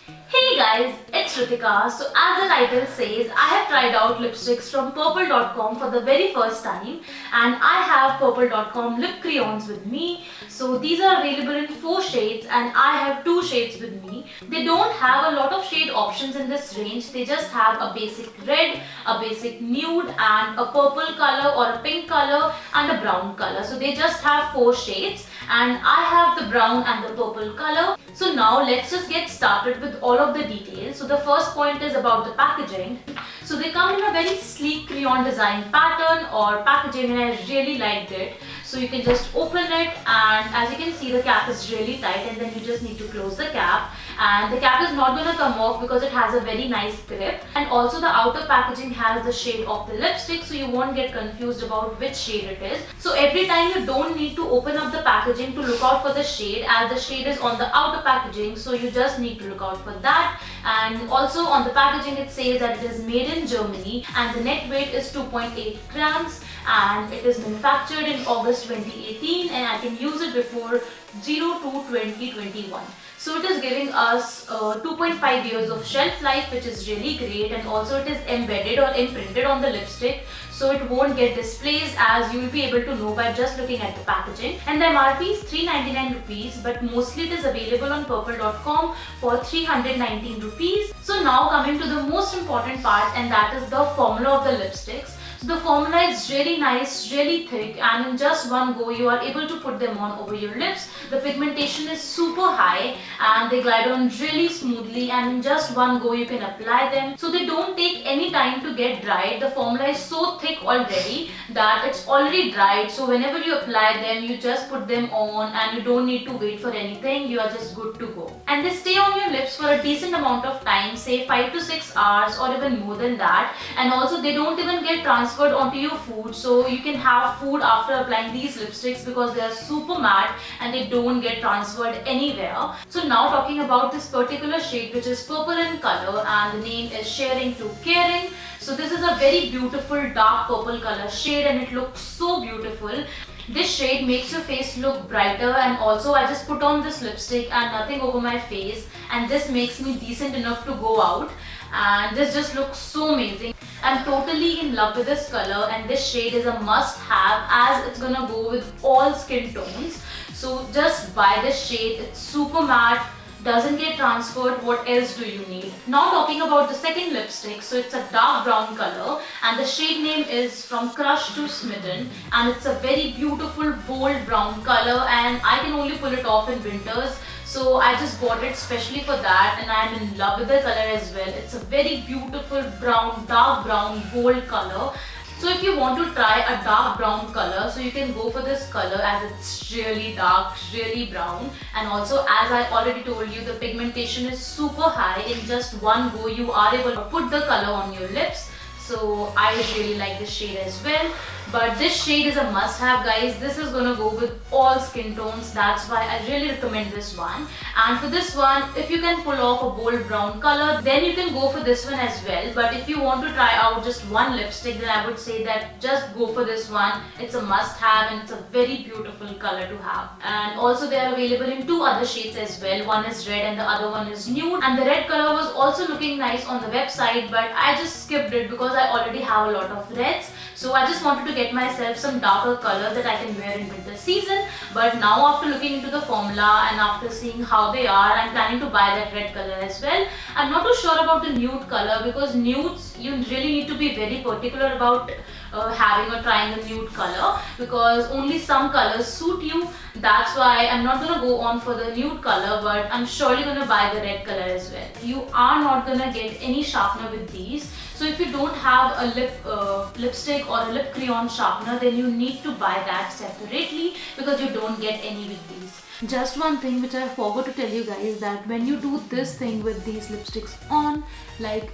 Hey guys, it's Ritika. So as the title says, I have tried out lipsticks from purple.com for the very first time, and I have purple.com lip crayons with me. So these are available in 4 shades and I have 2 shades with me. They don't have a lot of shade options in this range. They just have a basic red, a basic nude and a purple color or a pink color and a brown color. So they just have 4 shades and I have the brown and the purple color. So now let's just get started with all of the details. So the first point is about the packaging. So they come in a very sleek crayon design pattern or packaging, and I really liked it. So you can just open it, and as you can see, the cap is really tight, and then you just need to close the cap, and the cap is not going to come off because it has a very nice grip. And also the outer packaging has the shade of the lipstick, so you won't get confused about which shade it is. So every time you don't need to open up the packaging to look out for the shade, as the shade is on the outer packaging, so you just need to look out for that. And also on the packaging it says that it is made in Germany and the net weight is 2.8 grams and it is manufactured in August 2018, and I can use it before 02/2021. So it is giving us 2.5 years of shelf life, which is really great, and also it is embedded or imprinted on the lipstick, so it won't get displaced, as you will be able to know by just looking at the packaging. And the MRP is 399 rupees, but mostly it is available on purple.com for 319 rupees. So now coming to the most important part, and that is the formula of the lipsticks. So the formula is really nice, really thick, and in just one go you are able to put them on over your lips. The pigmentation is super high and they glide on really smoothly, and in just one go you can apply them. So they don't take any time to get dried. The formula is so thick already that it's already dried. So whenever you apply them, you just put them on and you don't need to wait for anything. You are just good to go. And they stay on your lips for a decent amount of time, say 5 to 6 hours or even more than that. And also they don't even get transferred onto your food, so you can have food after applying these lipsticks because they are super matte and they don't get transferred anywhere. So now talking about this particular shade, which is purple in color, and the name is Sharing to Caring. So this is a very beautiful dark purple color shade and it looks so beautiful. This shade makes your face look brighter, and also I just put on this lipstick and nothing over my face, and this makes me decent enough to go out, and this just looks so amazing. I'm totally in love with this color, and this shade is a must have as it's gonna go with all skin tones. So just buy this shade. It's super matte, doesn't get transferred. What else do you need? Now talking about the second lipstick, so it's a dark brown color and the shade name is From Crush to Smitten, and it's a very beautiful bold brown color, and I can only pull it off in winters. So I just bought it specially for that, and I'm in love with the color as well. It's a very beautiful brown, dark brown, bold color. So if you want to try a dark brown color, so you can go for this color as it's really dark, really brown. And also, as I already told you, the pigmentation is super high. In just one go you are able to put the color on your lips. So I really like this shade as well. But this shade is a must have, guys. This is gonna go with all skin tones. That's why I really recommend this one. And for this one, if you can pull off a bold brown color, then you can go for this one as well. But if you want to try out just one lipstick, then I would say that just go for this one. It's a must have and it's a very beautiful color to have. And also they are available in 2 other shades as well. One is red and the other one is nude. And the red color was also looking nice on the website, but I just skipped it because I already have a lot of reds. So I just wanted to get myself some darker color that I can wear in winter season. But now after looking into the formula and after seeing how they are, I'm planning to buy that red color as well. I'm not too sure about the nude color because nudes, you really need to be very particular about having or trying a nude color because only some colors suit you. That's why I'm not gonna go on for the nude color, but I'm surely gonna buy the red color as well. You are not gonna get any sharpener with these. So if you don't have a lipstick or a lip crayon sharpener, then you need to buy that separately because you don't get any with these. Just one thing which I forgot to tell you guys, that when you do this thing with these lipsticks on, like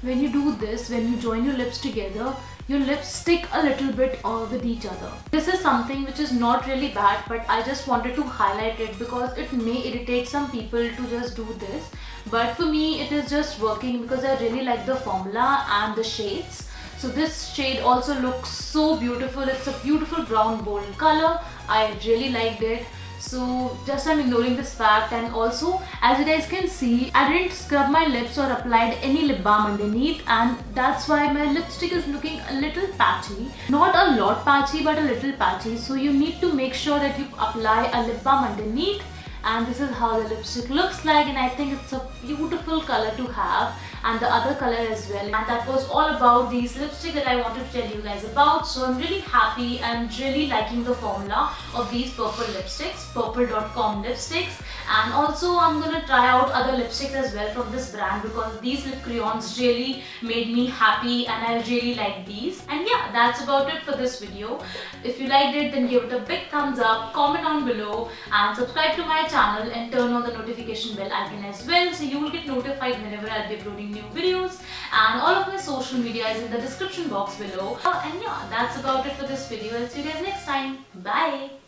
when you do this, when you join your lips together, your lips stick a little bit with each other. This is something which is not really bad, but I just wanted to highlight it because it may irritate some people to just do this. But for me it is just working because I really like the formula and the shades. So this shade also looks so beautiful. It's a beautiful brown bold color. I really liked it. So just I'm ignoring this fact. And also, as you guys can see, I didn't scrub my lips or applied any lip balm underneath, and that's why my lipstick is looking a little patchy. Not a lot patchy, but a little patchy. So you need to make sure that you apply a lip balm underneath. And this is how the lipstick looks like, and I think it's a beautiful color to have, and the other color as well. And that was all about these lipsticks that I wanted to tell you guys about. So I'm really happy and really liking the formula of these purple lipsticks, purple.com lipsticks. And also I'm gonna try out other lipsticks as well from this brand, because these lip crayons really made me happy and I really like these. And yeah, that's about it for this video. If you liked it, then give it a big thumbs up, comment down below, and subscribe to my channel and turn on the notification bell icon as well, so you will get notified whenever I'll be uploading new videos. And all of my social media is in the description box below. And yeah, that's about it for this video. I'll see you guys next time. Bye.